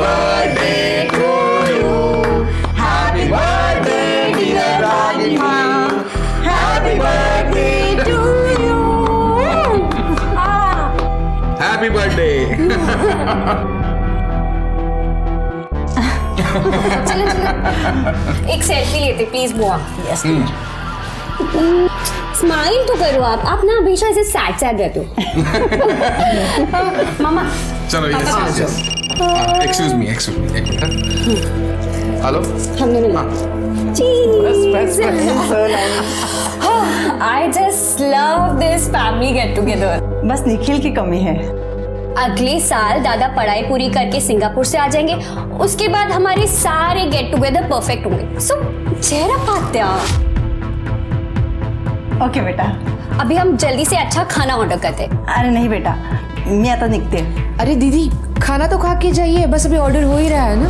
birthday to you. Happy birthday dear Ragini. Happy birthday to you. Happy birthday. चलो एक selfie लेते please बुआ। Yes. Smile तो करो आप ना हमेशा ऐसे सैड सैड रहते हो। मामा चलो यस एक्सक्यूज मी एक मिनट। हेलो हम दोनों Best friends, so nice. I just love this family get together. बस निखिल की कमी है। अगले साल दादा पढ़ाई पूरी करके सिंगापुर से आ जाएंगे, उसके बाद हमारे सारे गेट टुगेदर परफेक्ट होंगे। सो चेहरा पात्या। ओके बेटा। अभी हम जल्दी से अच्छा खाना ऑर्डर करते हैं। अरे नहीं बेटा, मी आता निघते। अरे दीदी खाना तो खा के जाइए, बस अभी ऑर्डर हो ही रहा है ना।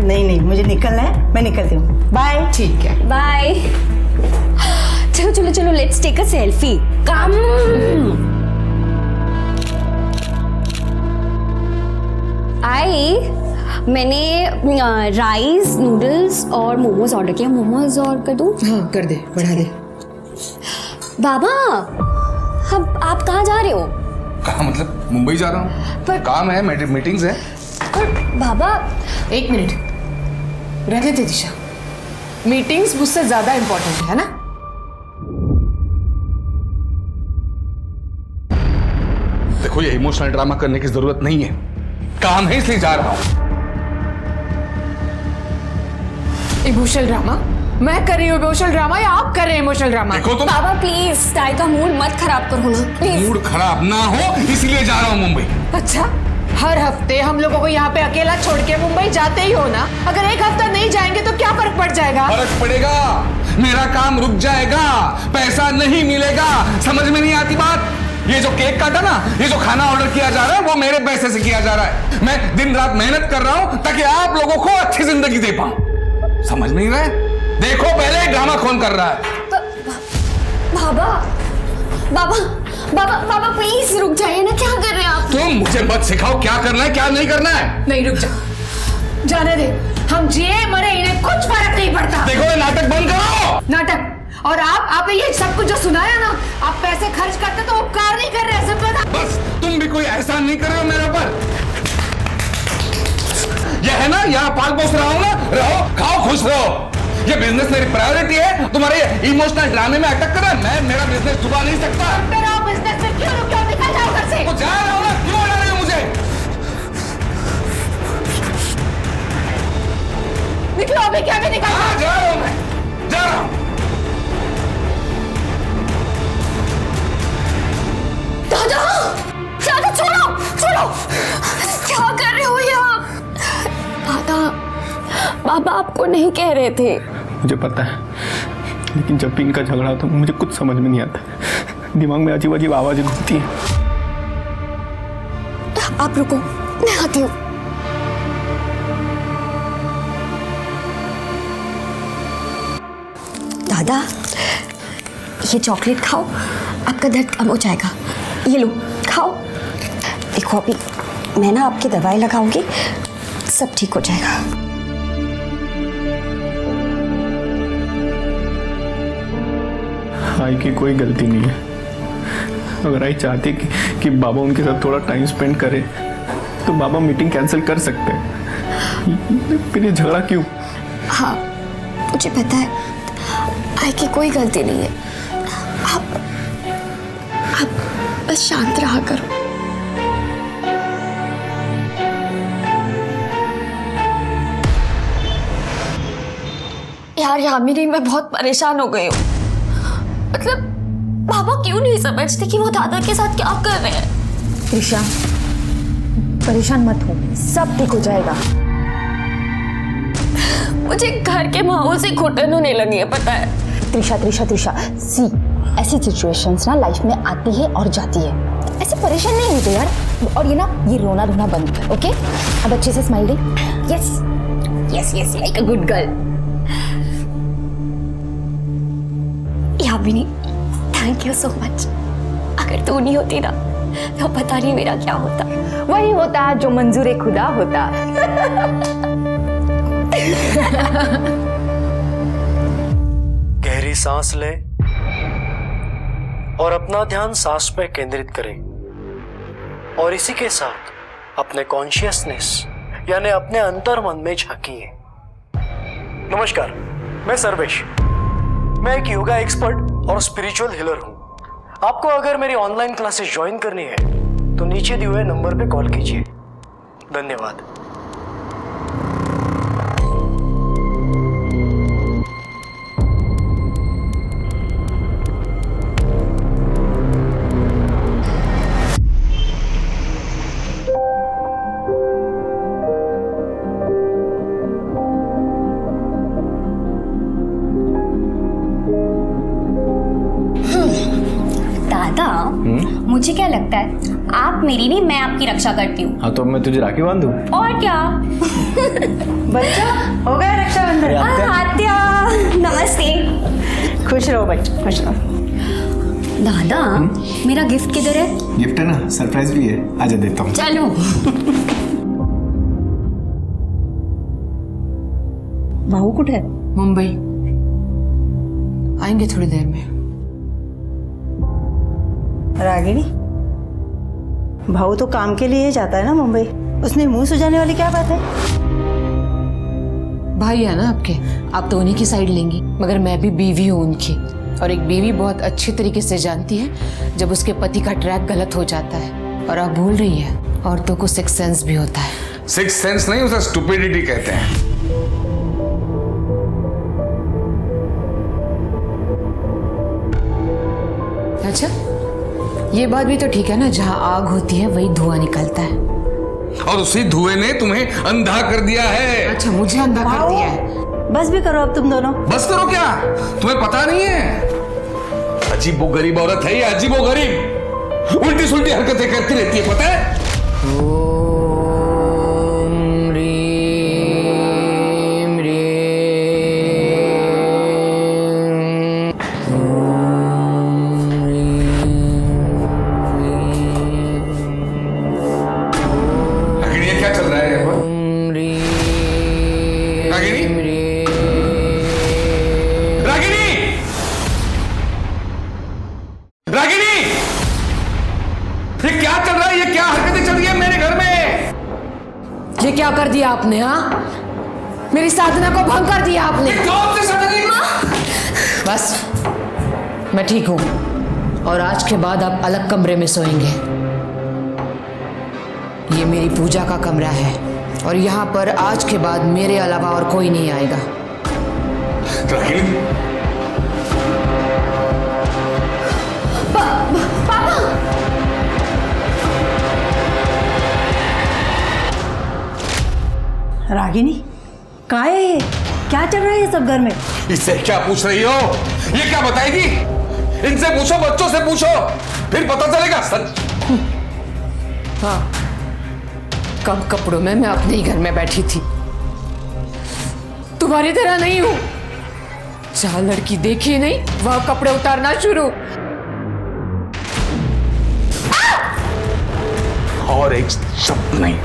नहीं मुझे निकलना है, मैं निकलती हूँ। बाय। ठीक है बाय। चलो चलो चलो लेट्स टेक अ सेल्फी। कम। मैंने राइस नूडल्स और मोमोज ऑर्डर किया। मोमोज और कर दूं? हाँ कर दे, बढ़ा दे। बाबा अब आप कहाँ जा रहे हो? कहाँ मतलब मुंबई जा रहा हूँ। पर- काम है, मीटिंग्स है। पर बाबा एक मिनट रहने दे दिशा, मीटिंग्स मुझसे ज्यादा इंपॉर्टेंट है ना। देखो ये इमोशनल ड्रामा करने की जरूरत नहीं है, काम है इसलिए जा रहा हूँ। Emotional drama? मैं कर रही हूँ इमोशनल ड्रामा या आप कर रहे हैं इमोशनल ड्रामा? देखो तुम बाबा प्लीज ताई का मूड मत खराब करो ना प्लीज। मूड खराब ना हो इसलिए जा रहा हूँ मुंबई। अच्छा हर हफ्ते हम लोगों को यहाँ पे अकेला छोड़ के मुंबई जाते ही हो ना। अगर एक हफ्ता नहीं जाएंगे तो क्या फर्क पड़ जाएगा? फर्क पड़ेगा, मेरा काम रुक जाएगा, पैसा नहीं मिलेगा। समझ में नहीं आती बात? ये जो केक काटा ना, ये जो खाना ऑर्डर किया जा रहा है वो मेरे पैसे से किया जा रहा है। मैं दिन रात मेहनत कर रहा हूं ताकि आप लोगों को अच्छी जिंदगी दे पाऊं। समझ नहीं रहे? देखो पहले ड्रामा कौन कर रहा है। बाबा बाबा बाबा बाबा प्लीज रुक जाइए ना, क्या कर रहे हैं आप? तुम मुझे मत सिखाओ क्या करना है क्या नहीं करना है। नहीं रुक जा, जाने दे। हम जिए मरे इन्हें कुछ फर्क नहीं पड़ता। देखो ये नाटक बंद करो। नाटक? और आप ये सब कुछ जो सुनाया ना, आप पैसे खर्च करते तो उपकार नहीं कर रहे, सब पता। बस तुम भी कोई एहसान नहीं कर रहे हो मेरे ऊपर। यह है ना, यहाँ पाल पोस रहा हूँ ना, रहो खाओ खुश रहो। ये बिजनेस मेरी प्रायोरिटी है, तुम्हारे इमोशनल ड्रामे में अटक कर रहा है। मैं मेरा बिजनेस डुबा नहीं सकता। फिर आप बिजनेस में क्यों निकल जाओ घर से? तो जा रहा हूँ ना, क्यों हटा रहे हो मुझे? निकलो अभी, क्या भी निकल। हाँ जा रहा हूँ मैं, जा रहा हूँ। दादा दादा छोड़ो छोड़ो, क्या कर रहे हो ये आप? दादा बाबा आपको नहीं कह रहे थे। मुझे पता है, लेकिन जब भी इनका झगड़ा होता है मुझे कुछ समझ में नहीं आता। दिमाग में अजीब अजीब आवाजें घूमती हैं। आप रुको, मैं आती हूँ। दादा ये चॉकलेट खाओ, आपका दर्द कम हो जाएगा। ये लो खाओ। देखो अभी मैं ना आपकी दवाई लगाऊंगी, सब ठीक हो जाएगा। आई की कोई गलती नहीं है। अगर आई चाहती कि बाबा उनके साथ थोड़ा टाइम स्पेंड करे तो बाबा मीटिंग कैंसिल कर सकते हैं। फिर ये झगड़ा क्यों? हाँ मुझे पता है, आई की कोई गलती नहीं है। आप बस शांत रहा करो। यार यामिनी मैं बहुत परेशान हो गई हूँ। मतलब बाबा क्यों नहीं समझते कि वो दादा के साथ क्या कर रहे हैं? त्रिशा परेशान मत हो, सब ठीक हो जाएगा। मुझे घर के माहौल से घुटन होने लगी है, पता है? त्रिशा त्रिशा त्रिशा सी, ऐसी सिचुएशंस ना लाइफ में आती है और जाती है। ऐसे परेशान नहीं होते यार। और ये ना ये रोना धोना बंद कर, ओके? अब अच्छे से smile they. Yes yes yes like a good girl. Yamini thank you so much. अगर तू नहीं होती ना तो पता नहीं मेरा क्या होता। वही होता है जो मंजूर खुदा होता। गहरी सांस लें और अपना ध्यान सांस पे केंद्रित करें और इसी के साथ अपने कॉन्शियसनेस यानी अपने अंतर मन में झांकिए। नमस्कार, मैं सर्वेश। मैं एक योगा एक्सपर्ट और स्पिरिचुअल हीलर हूं। आपको अगर मेरी ऑनलाइन क्लासेस ज्वाइन करनी है तो नीचे दिए हुए नंबर पे कॉल कीजिए। धन्यवाद। दादा, मुझे क्या लगता है आप मेरी नहीं मैं आपकी रक्षा करती हूँ। हाँ तो मैं तुझे राखी बांध दूँ? और क्या। बच्चा हो गया रक्षाबंधन। आत्या नमस्ते। खुश रहो बच्चा, खुश रहो। दादा मेरा गिफ्ट किधर है? गिफ्ट है ना, सरप्राइज भी है, आजा देता हूँ। चलो। भाऊ कुठे है? मुंबई आएंगे थोड़ी देर में। रागिनी, भाऊ तो काम के लिए जाता है ना मुंबई, उसमें मुंह सुझाने वाली क्या बात है? भाई है ना आपके, आप तो उन्हीं की साइड लेंगी, मगर मैं भी बीवी हूँ उनकी, और एक बीवी बहुत अच्छी तरीके से जानती है जब उसके पति का ट्रैक गलत हो जाता है। और आप भूल रही है, औरतों को सिक्स सेंस भी होता है। सिक्स सेंस नहीं, उसे स्टुपिडिटी कहते हैं। अच्छा, ये बात भी तो ठीक है ना, जहाँ आग होती है वही धुआं निकलता है। और उसी धुएं ने तुम्हें अंधा कर दिया है। अच्छा, मुझे अंधा कर दिया है। बस भी करो अब तुम दोनों। बस करो क्या? तुम्हें पता नहीं है? अजीबो गरीब औरत है ये, अजीबो गरीब, उल्टी सुल्टी हरकतें करती रहती है, पता है? ओम रीम रागिनी, ये क्या चल रहा है यहाँ पर? रागिनी? रागिनी! रागिनी! ये क्या चल रहा है? ये क्या हरकतें चल रही है मेरे घर में? ये क्या कर दिया आपने? हाँ, मेरी साधना को भंग कर दिया आपने। कौन सी सदनी? बस, मैं ठीक हूं, और आज के बाद आप अलग कमरे में सोएंगे। ये मेरी पूजा का कमरा है, और यहाँ पर आज के बाद मेरे अलावा और कोई नहीं आएगा। रागिनी, रागिनी, कहाँ है ये? क्या चल रहा है ये सब घर में? इससे क्या पूछ रही हो? ये क्या बताएगी? इनसे पूछो, बच्चों से पूछो, फिर पता चलेगा सच। हाँ, कम कपड़ों में मैं अपने ही घर में बैठी थी, तुम्हारी तरह नहीं हूं। जहां लड़की देखी नहीं वहां कपड़े उतारना शुरू। और एक शब्द नहीं।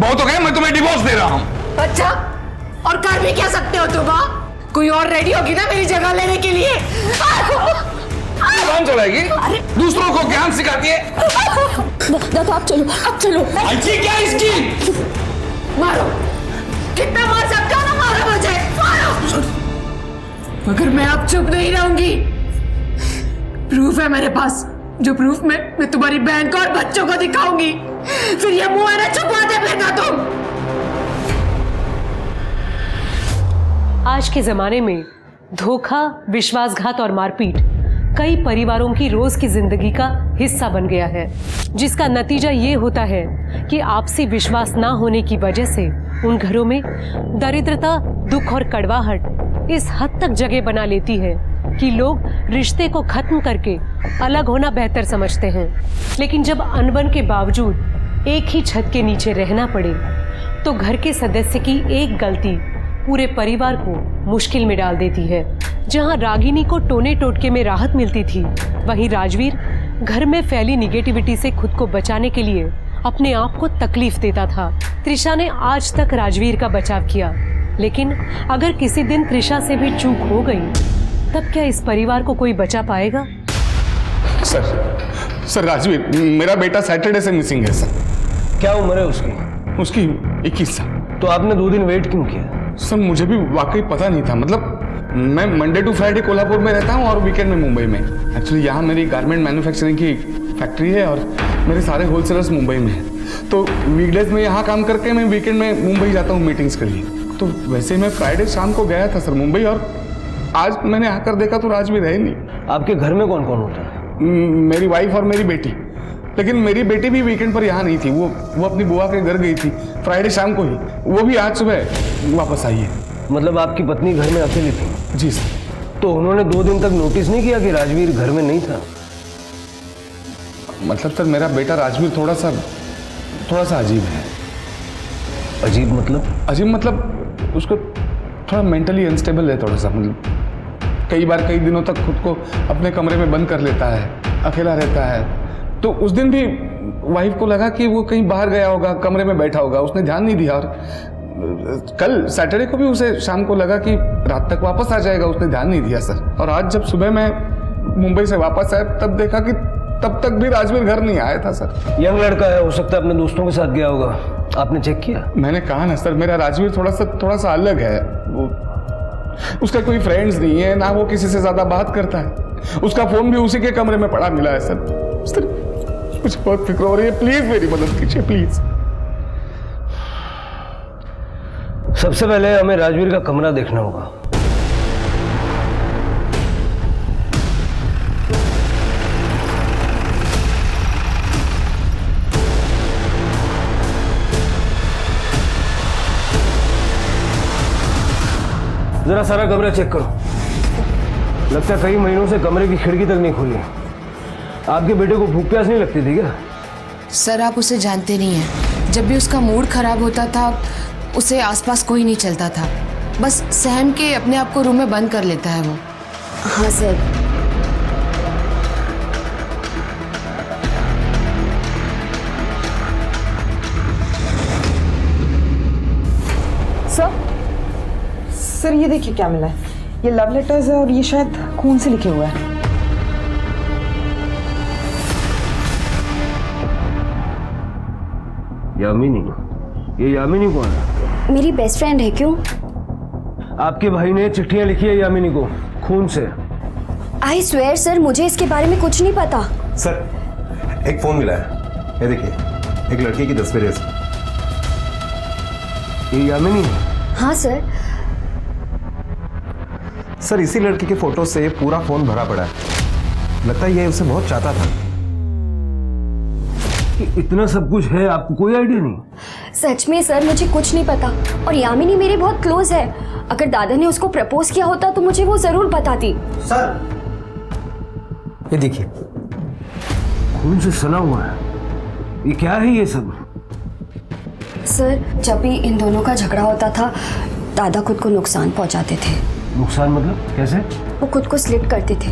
बहुत हो गया, मैं तुम्हें डिवोर्स दे रहा हूं। अच्छा, और कर भी क्या सकते हो तुम? कोई और रेडी होगी ना मेरी जगह लेने के लिए? कौन चलाएगी? दूसरों को ज्ञान सिखाती है। दादा आप चलो, आप चलो। अच्छी क्या इसकी? मारो, कितना मार सकते हो ना, मारो मुझे, मारो। मगर मैं अब चुप नहीं रहूंगी। प्रूफ है मेरे पास, जो प्रूफ मैं तुम्हारी बहन को और बच्चों को दिखाऊंगी। फिर ये मुंह है ना, छुपाते फिरना तुम। आज के जमाने में धोखा, विश्वासघात और मारपीट कई परिवारों की रोज की जिंदगी का हिस्सा बन गया है, जिसका नतीजा ये होता है कि आपसी विश्वास ना होने की वजह से उन घरों में दरिद्रता, दुख और कड़वाहट इस हद तक जगह बना लेती है कि लोग रिश्ते को खत्म करके अलग होना बेहतर समझते हैं। लेकिन जब अनबन के बावजूद एक ही छत के नीचे रहना पड़े तो घर के सदस्य की एक गलती पूरे परिवार को मुश्किल में डाल देती है। जहां रागिनी को टोने टोटके में राहत मिलती थी, वहीं राजवीर घर में फैली निगेटिविटी से खुद को बचाने के लिए अपने आप को तकलीफ देता था। त्रिशा ने आज तक राजवीर का बचाव किया, लेकिन अगर किसी दिन त्रिशा से भी चूक हो गई तब क्या इस परिवार को कोई बचा पाएगा? सर राजवीर, मेरा बेटा सैटरडे से मिसिंग है सर। क्या उम्र है उसकी? उसकी 21 साल। तो आपने 2 दिन वेट क्यों किया? सर मुझे भी वाकई पता नहीं था। मतलब मैं मंडे टू फ्राइडे कोल्हापुर में रहता हूँ और वीकेंड में मुंबई में। एक्चुअली यहाँ मेरी गारमेंट मैन्युफैक्चरिंग की फैक्ट्री है और मेरे सारे होलसेलर्स मुंबई में हैं। तो वीकडेज में यहाँ काम करके मैं वीकेंड में मुंबई जाता हूँ मीटिंग्स के लिए। तो वैसे मैं फ्राइडे शाम को गया था सर मुंबई, और आज मैंने आकर देखा तो राजवीर है नहीं। आपके घर में कौन कौन होता है? मेरी वाइफ और मेरी बेटी। लेकिन मेरी बेटी भी वीकेंड पर यहाँ नहीं थी, वो अपनी बुआ के घर गई थी फ्राइडे शाम को ही। वो भी आज सुबह वापस आई है। मतलब आपकी पत्नी घर में अकेली थी? जी सर। तो उन्होंने 2 दिन तक नोटिस नहीं किया कि राजवीर घर में नहीं था? मतलब सर मेरा बेटा राजवीर थोड़ा सा अजीब है। अजीब मतलब? अजीब मतलब उसको थोड़ा मेंटली अनस्टेबल है थोड़ा सा। मतलब कई बार कई दिनों तक खुद को अपने कमरे में बंद कर लेता है, अकेला रहता है। तो उस दिन भी वाइफ को लगा कि वो कहीं बाहर गया होगा, कमरे में बैठा होगा, उसने ध्यान नहीं दिया। और कल सैटरडे को भी उसे शाम को लगा कि रात तक वापस आ जाएगा, उसने ध्यान नहीं दिया सर। और आज जब सुबह मैं मुंबई से वापस आया तब देखा कि तब तक भी राजवीर घर नहीं आया था सर। यंग लड़का है, हो सकता है अपने दोस्तों के साथ गया होगा। आपने चेक किया? मैंने कहा ना सर, मेरा राजवीर थोड़ा सा अलग है। वो उसका कोई फ्रेंड्स नहीं है, ना वो किसी से ज्यादा बात करता है। उसका फोन भी उसी के कमरे में पड़ा मिला है सर। मुझे बहुत फिक्र हो रही है, प्लीज मेरी मदद कीजिए प्लीज। सबसे पहले हमें राजवीर का कमरा देखना होगा। जरा सारा कमरा चेक करो। लगता है कई महीनों से कमरे की खिड़की तक नहीं खुली। आपके बेटे को भूख प्यास नहीं लगती थी क्या? सर आप उसे जानते नहीं हैं। जब भी उसका मूड खराब होता था उसे आसपास कोई नहीं चलता था, बस सहम के अपने आप को रूम में बंद कर लेता है वो। हाँ सर। सर ये देखिए क्या मिला है। ये लव लेटर्स है और ये शायद खून से लिखे हुआ है। यामिनी? ये यामिनी कौन है? मेरी बेस्ट फ्रेंड है। क्यों? आपके भाई ने चिट्ठियां लिखी है यामिनी को खून से। आई स्वेयर सर, मुझे इसके बारे में कुछ नहीं पता। सर एक फोन मिला है, ये देखिए एक लड़की की तस्वीर है। ये यामिनी है? हाँ सर। सर इसी लड़की के फोटो से पूरा फोन भरा पड़ा है। लगता है ये उसे बहुत चाहता था। इतना सब कुछ है, आपको कोई आइडिया नहीं? सच में सर मुझे कुछ नहीं पता। और यामिनी मेरे बहुत क्लोज है। अगर दादा ने उसको प्रपोज किया होता तो मुझे वो जरूर बताती। सर ये देखिए खून से सना हुआ है। ये क्या है ये सब? सर जब भी इन दोनों का झगड़ा होता था दादा खुद को नुकसान पहुंचाते थे। नुकसान मतलब कैसे? वो खुद को स्लिट करते थे।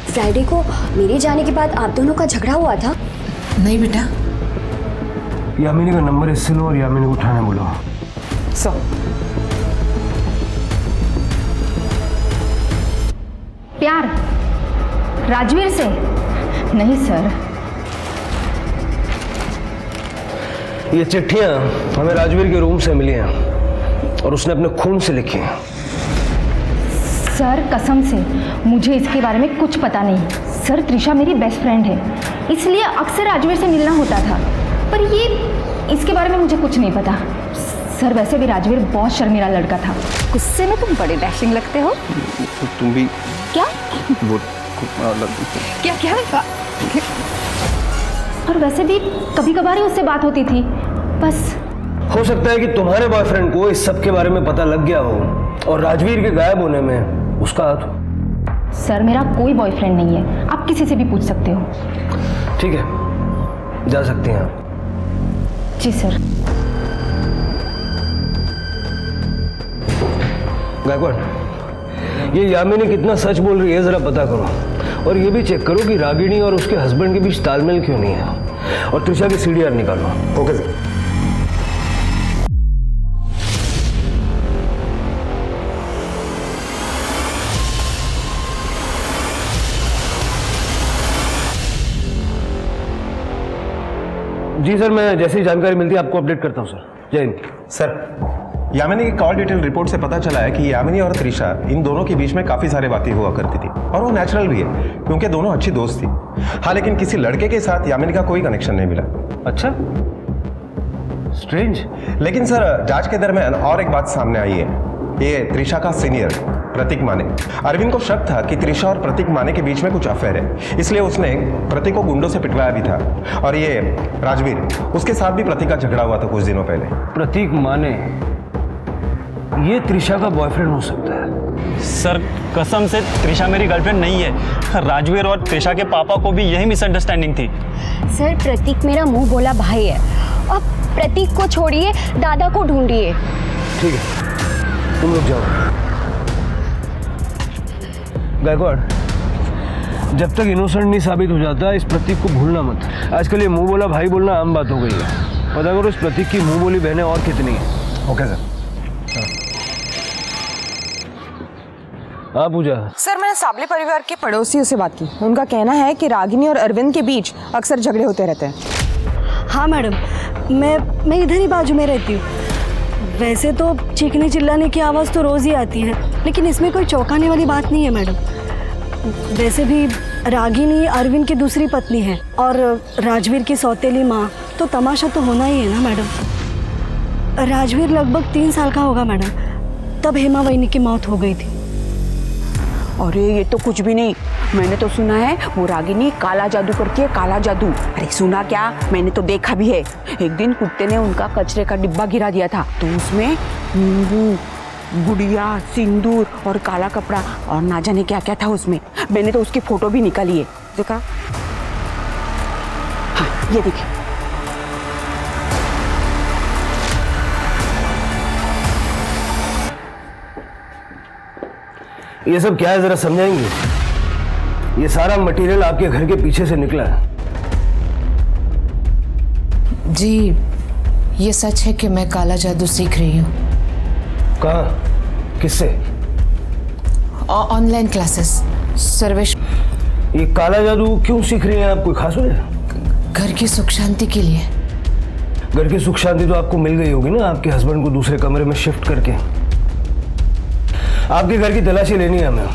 फ्राइडे को मेरे जाने के बाद आप दोनों का झगड़ा हुआ था। नहीं बेटा। यामिनी का नंबर इससे लो और यामिनी को उठाने बोलो। सर प्यार राजवीर से? नहीं सर। ये चिट्ठियां हमें राजवीर के रूम से मिली हैं और उसने अपने खून से लिखी हैं। सर कसम से मुझे इसके बारे में कुछ पता नहीं। सर त्रिशा मेरी बेस्ट फ्रेंड है, इसलिए अक्सर राजवीर से मिलना होता था। पर ये इसके बारे में मुझे कुछ नहीं पता। सर वैसे भी राजवीर बहुत शर्मीला लड़का था। गुस्से में तुम बड़े डैशिंग लगते हो। तुम भी क्या? वो क्या क्या? और वैसे भी कभी कभार ही उससे बात होती थी बस। हो सकता है कि तुम्हारे बॉयफ्रेंड को इस सब के बारे में पता लग गया हो और राजवीर के गायब होने में उसका हाथ हो। सर मेरा कोई बॉयफ्रेंड नहीं है, आप किसी से भी पूछ सकते हो। ठीक है जा सकते हैं आप। जी सर। गायकवाड़ ये यामिनी कितना सच बोल रही है जरा पता करो और ये भी चेक करो कि रागिनी और उसके हस्बैंड के बीच तालमेल क्यों नहीं है, और त्रिशा की सीडीआर निकालो। Okay sir. जी सर, मैं जैसी जानकारी मिलती है आपको अपडेट करता हूँ सर। जय हिंद। सर, यामिनी की कॉल डिटेल रिपोर्ट से पता चला है कि यामिनी और त्रिशा इन दोनों के बीच में काफी सारी बातें हुआ करती थी, और वो नेचुरल भी है क्योंकि दोनों अच्छी दोस्त थी। हाँ, लेकिन किसी लड़के के साथ यामिनी का कोई कनेक्शन नहीं मिला। अच्छा, स्ट्रेंज। लेकिन सर, जांच के दरमियान और एक बात सामने आई है। ये त्रिशा का सीनियर प्रतीक माने, अरविंद को शक था कि त्रिशा और प्रतीक माने के बीच में कुछ अफेयर है, इसलिए उसने प्रतीक को गुंडों से पिटवाया भी था। और ये राजवीर, उसके साथ भी प्रतीक का झगड़ा हुआ था कुछ दिनों पहले। प्रतीक माने ये त्रिशा का बॉयफ्रेंड हो सकता है? सर कसम से त्रिशा मेरी गर्लफ्रेंड नहीं है। राजवीर और त्रिशा के पापा को भी यही मिसअंडरस्टैंडिंग थी। सर प्रतीक मेरा मुंह बोला भाई है, और प्रतीक को छोड़िए, दादा को ढूंढिए। ठीक है, तुम लोग जाओ। गायकवाड़, जब तक इनोसेंट नहीं साबित हो जाता इस प्रतीक को भूलना मत। आजकल ये मुंह बोला भाई बोलना आम बात हो गई है। पता करो इस प्रतीक की मुंह बोली बहनें और कितनी है। Okay sir. हाँ पूजा। सर, मैंने साबले परिवार के पड़ोसियों से बात की। उनका कहना है कि रागिनी और अरविंद के बीच अक्सर झगड़े होते रहते हैं। हाँ मैडम, मैं इधर ही बाजू में रहती हूँ। वैसे तो चीखने चिल्लाने की आवाज़ तो रोज़ ही आती है, लेकिन इसमें कोई चौंकाने वाली बात नहीं है मैडम। वैसे भी रागिनी अरविंद की दूसरी पत्नी है और राजवीर की सौतेली माँ, तो तमाशा तो होना ही है ना मैडम। राजवीर लगभग 3 साल का होगा मैडम, तब हेमा वहीनी की मौत हो गई थी। अरे ये तो कुछ भी नहीं। मैंने तो सुना है वो रागिनी काला जादू करती है, काला जादू। अरे सुना क्या, मैंने तो देखा भी है। एक दिन कुत्ते ने उनका कचरे का डिब्बा गिरा दिया था, तो उसमें नींबू, गुड़िया, सिंदूर और काला कपड़ा और ना जाने क्या क्या था उसमें। मैंने तो उसकी फोटो भी निकाली है, देखा? हाँ, ये देखिए। ये सब क्या है जरा समझाएंगे? ये सारा मटेरियल आपके घर के पीछे से निकला है। जी, ये सच है कि मैं काला जादू सीख रही हूँ। कहाँ, किससे? Online classes. सर्वेश। ये काला जादू क्यों सीख रही हैं आप, कोई खास वजह? घर की सुख शांति के लिए। घर की सुख शांति तो आपको मिल गई होगी ना, आपके हस्बैंड को दूसरे कमरे में शिफ्ट करके। आपके घर की तलाशी लेनी है हमें।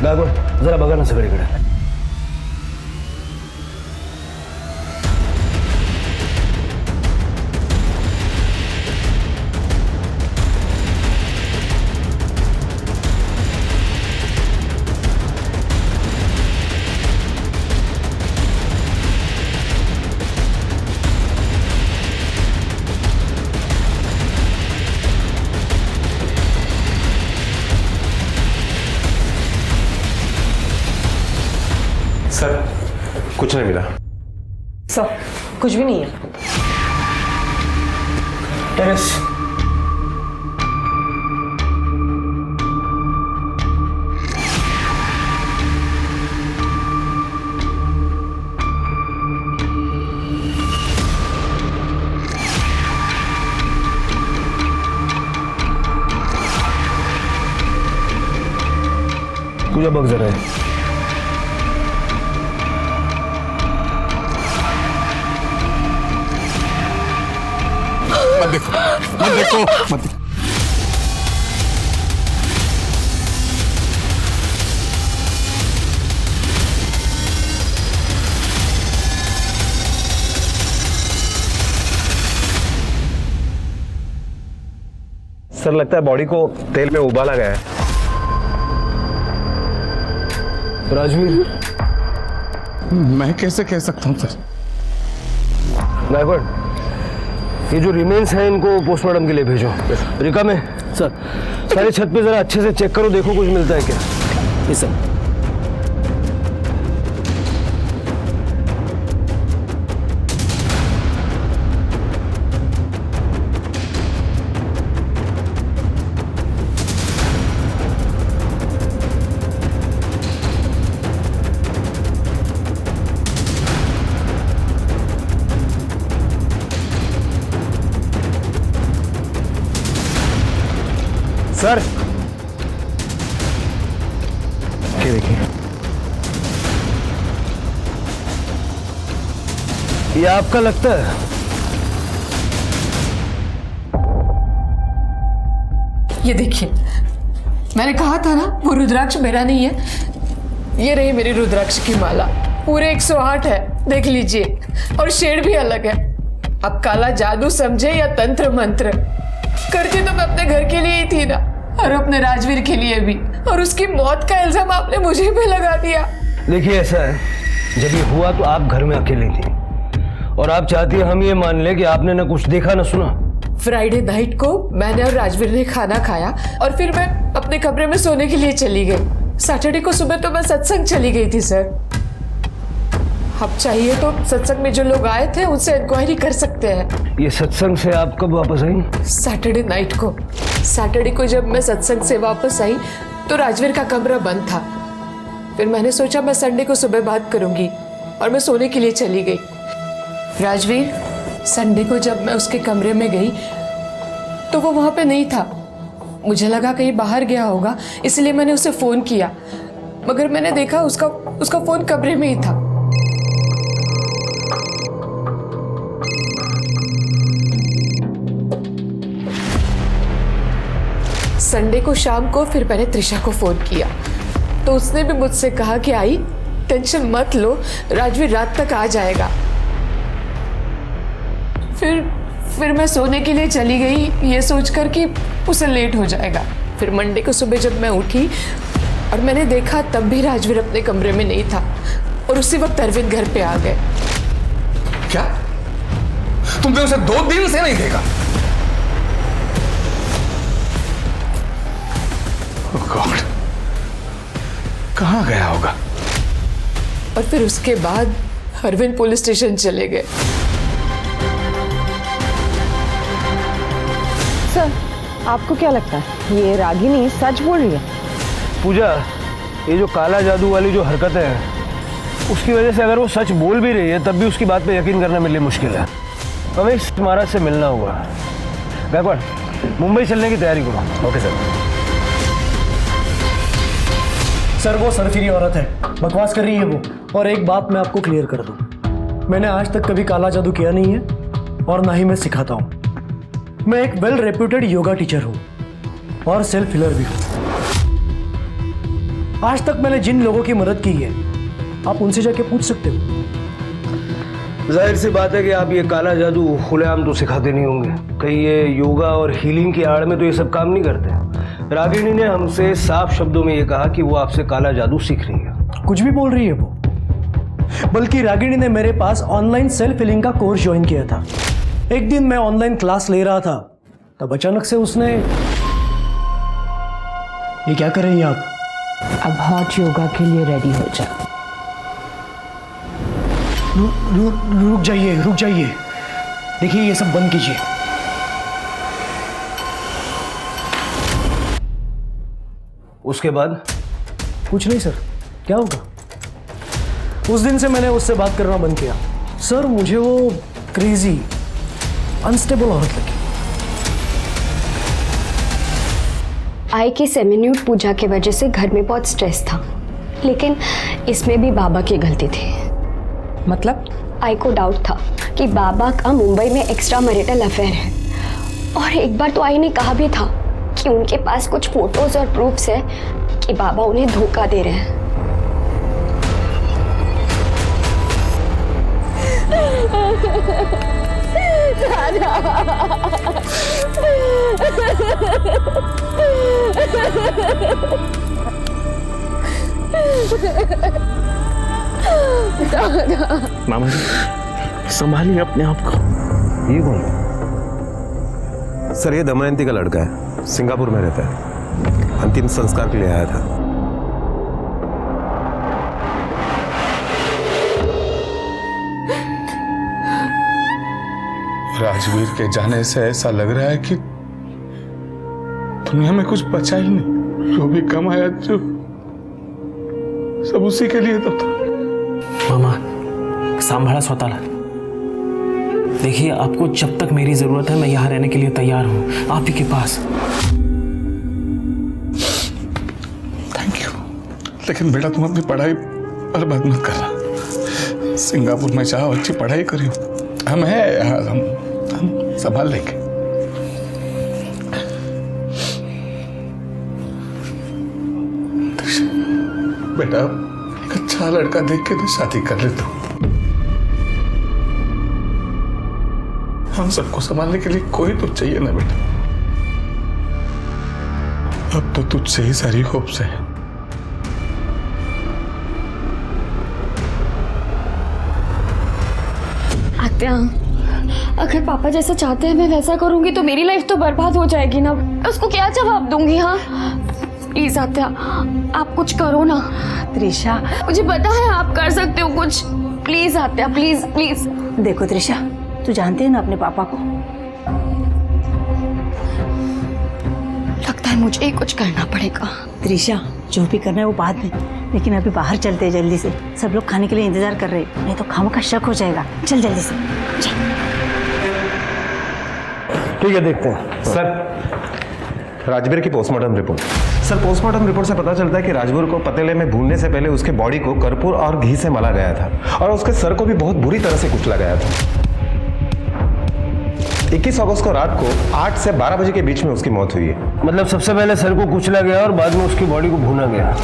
गायकवाड़, जरा भगाना सगड़े खड़ा। सर, कुछ नहीं मिला। सर, कुछ भी नहीं है। टेरेस। पूजा बग जरा है। मत देखो, मत देखो, मत देखो। सर, लगता है बॉडी को तेल में उबाला गया है। राजवीर, मैं कैसे कह सकता हूँ सर? गायकवाड़, ये जो रिमेन्स हैं इनको पोस्टमार्टम के लिए भेजो। रिका में सर, सारी छत पे जरा अच्छे से चेक करो, देखो कुछ मिलता है क्या। ये सर। सर ये देखिए, ये आपका लगता है? ये देखिए, मैंने कहा था ना वो रुद्राक्ष मेरा नहीं है। ये रही मेरी रुद्राक्ष की माला, पूरे 108 है, देख लीजिए, और शेड भी अलग है। अब काला जादू समझे या तंत्र मंत्र, करती तो मैं अपने घर के लिए ही थी ना, और अपने राजवीर के लिए भी, और उसकी मौत का इल्जाम आपने मुझे भी लगा दिया। देखिए ऐसा है, जब ये हुआ तो आप घर में अकेली थी और आप चाहती है हम ये मान ले कि आपने ना कुछ देखा ना सुना। फ्राइडे नाइट को मैंने और राजवीर ने खाना खाया और फिर मैं अपने कमरे में सोने के लिए चली गई। सैटरडे को सुबह तो मैं सत्संग चली गई थी सर। अब चाहिए तो सत्संग में जो लोग आए थे उनसे इंक्वायरी कर सकते हैं। ये सत्संग से आप कब वापस आई? सैटरडे नाइट को। सैटरडे को जब मैं सत्संग से वापस आई तो राजवीर का कमरा बंद था। फिर मैंने सोचा मैं संडे को सुबह बात करूंगी और मैं सोने के लिए चली गई। राजवीर, संडे को जब मैं उसके कमरे में गई तो वो वहां पे नहीं था। मुझे लगा कहीं बाहर गया होगा, इसलिए मैंने उसे फोन किया, मगर मैंने देखा उसका फोन कमरे में ही था। संडे को शाम को फिर मैंने त्रिशा को फोन किया तो उसने भी मुझसे कहा कि आई टेंशन मत लो, राजवीर रात तक आ जाएगा। फिर मैं सोने के लिए चली गई ये सोचकर कि उसे लेट हो जाएगा। फिर मंडे को सुबह जब मैं उठी और मैंने देखा तब भी राजवीर अपने कमरे में नहीं था और उसी वक्त अरविंद घर पे आ गए। क्या तुमने उसे 2 दिन से नहीं देखा? Oh God, कहाँ गया होगा? और फिर उसके बाद अरविंद पुलिस स्टेशन चले गए। सर, आपको क्या लगता है ये रागिनी सच बोल रही है? पूजा, ये जो काला जादू वाली जो हरकत है उसकी वजह से अगर वो सच बोल भी रही है तब भी उसकी बात पे यकीन करना मेरे लिए मुश्किल है। हमें इस महाराज से मिलना होगा। गायकवाड़, मुंबई चलने की तैयारी करो। Okay sir. सर वो सरफिरी औरत है, बकवास कर रही है वो। और एक बात मैं आपको क्लियर कर दूं, मैंने आज तक कभी काला जादू किया नहीं है और ना ही मैं सिखाता हूं। मैं एक वेल रेप्यूटेड योगा टीचर हूं और सेल्फ हीलर भी हूं। आज तक मैंने जिन लोगों की मदद की है आप उनसे जाके पूछ सकते हो। जाहिर सी बात है कि आप ये काला जादू खुलेआम तो सिखाते नहीं होंगे, कहीं ये योगा और हीलिंग की आड़ में तो ये सब काम नहीं करते। रागिनी ने हमसे साफ शब्दों में ये कहा कि वो आपसे काला जादू सीख रही है। कुछ भी बोल रही है वो, बल्कि रागिनी ने मेरे पास ऑनलाइन सेल्फ हीलिंग का कोर्स ज्वाइन किया था। एक दिन मैं ऑनलाइन क्लास ले रहा था तब अचानक से उसने, ये क्या कर रही हैं आप? अब हॉट योगा के लिए रेडी हो जा। रुक जाइए, देखिए ये सब बंद कीजिए। उसके बाद कुछ नहीं सर, क्या होगा? उस दिन से मैंने उससे बात करना बंद किया। सर मुझे वो क्रेजी अनस्टेबल औरत लगी। आई की सेमिन्यूट पूजा की वजह से घर में बहुत स्ट्रेस था, लेकिन इसमें भी बाबा की गलती थी। मतलब? आई को डाउट था कि बाबा का मुंबई में एक्स्ट्रा मैरिटल अफेयर है, और एक बार तो आई ने कहा भी था कि उनके पास कुछ फोटोज और प्रूफ्स है कि बाबा उन्हें धोखा दे रहे हैं। मामा जी, संभालिए अपने आप को। ये कौन? सर ये दमयंती का लड़का है, सिंगापुर में रहता है, अंतिम संस्कार के लिए आया था। राजवीर के जाने से ऐसा लग रहा है कि दुनिया में कुछ बचा ही नहीं। जो भी कमाया जो सब उसी के लिए तो था। मामा, सांभाळा स्वतःला। देखिए, आपको जब तक मेरी जरूरत है मैं यहाँ रहने के लिए तैयार हूँ, आप ही के पास। लेकिन बेटा तुम अपनी पढ़ाई बर्बाद मत करना। सिंगापुर में जाओ, अच्छी पढ़ाई करियो, हम है यार, हम संभाल लेंगे। बेटा एक अच्छा लड़का देख के ना शादी कर ले तू। हम सबको संभालने के लिए कोई तो चाहिए ना बेटा। अब तो तुझसे ही सारी होप्स है। आत्या, अगर पापा जैसा चाहते हैं मैं वैसा करूंगी तो मेरी लाइफ तो बर्बाद हो जाएगी ना। उसको क्या जवाब दूंगी? हाँ प्लीज आत्या, आप कुछ करो ना। त्रिशा, मुझे पता है आप कर सकते हो कुछ। प्लीज आत्या, प्लीज प्लीज। देखो त्रिशा, तू जानती है ना अपने पापा को। लगता है मुझे ही कुछ करना पड़ेगा। त्रिशा, जो भी करना है वो बाद में, लेकिन अभी बाहर चलते हैं जल्दी से। सब लोग खाने के लिए इंतजार कर रहे हैं, नहीं तो खामों शक हो जाएगा। चल जल्दी से। ठीक है, देखते हैं। सर, राजवीर की postmortem report. Sir, postmortem report से पता चलता है कि राजवीर को पतीले में भूनने से पहले उसके बॉडी को कर्पूर और घी से मला गया था और उसके सर को भी बहुत बुरी तरह से कुचला गया था। 21 अगस्त को रात को 8 से 12 बजे के बीच में उसकी मौत हुई है। मतलब सबसे पहले सर को कुचला गया और बाद में उसकी बॉडी को भूना गया।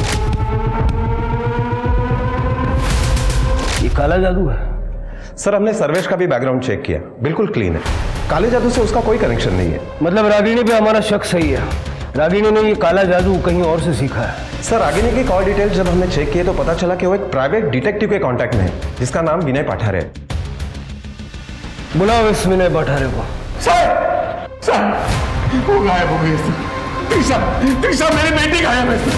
ये काला जादू है। सर, हमने सर्वेश का भी बैकग्राउंड चेक किया, बिल्कुल क्लीन है। काले जादू से उसका कोई कनेक्शन नहीं है। मतलब रागिनी पे हमारा शक सही है। रागिनी ने ये काला जादू कहीं और से सीखा है। सर, रागिनी की कॉल डिटेल्स जब हमने चेक किए तो पता चला कि वो एक प्राइवेट डिटेक्टिव के कांटेक्ट में है जिसका नाम विनय पाठारे है। बुलाओ इस विनय पाठारे को। सर, वो गायब हो गई। त्रिशा, त्रिशा, मेरी बेटी गायब है सर।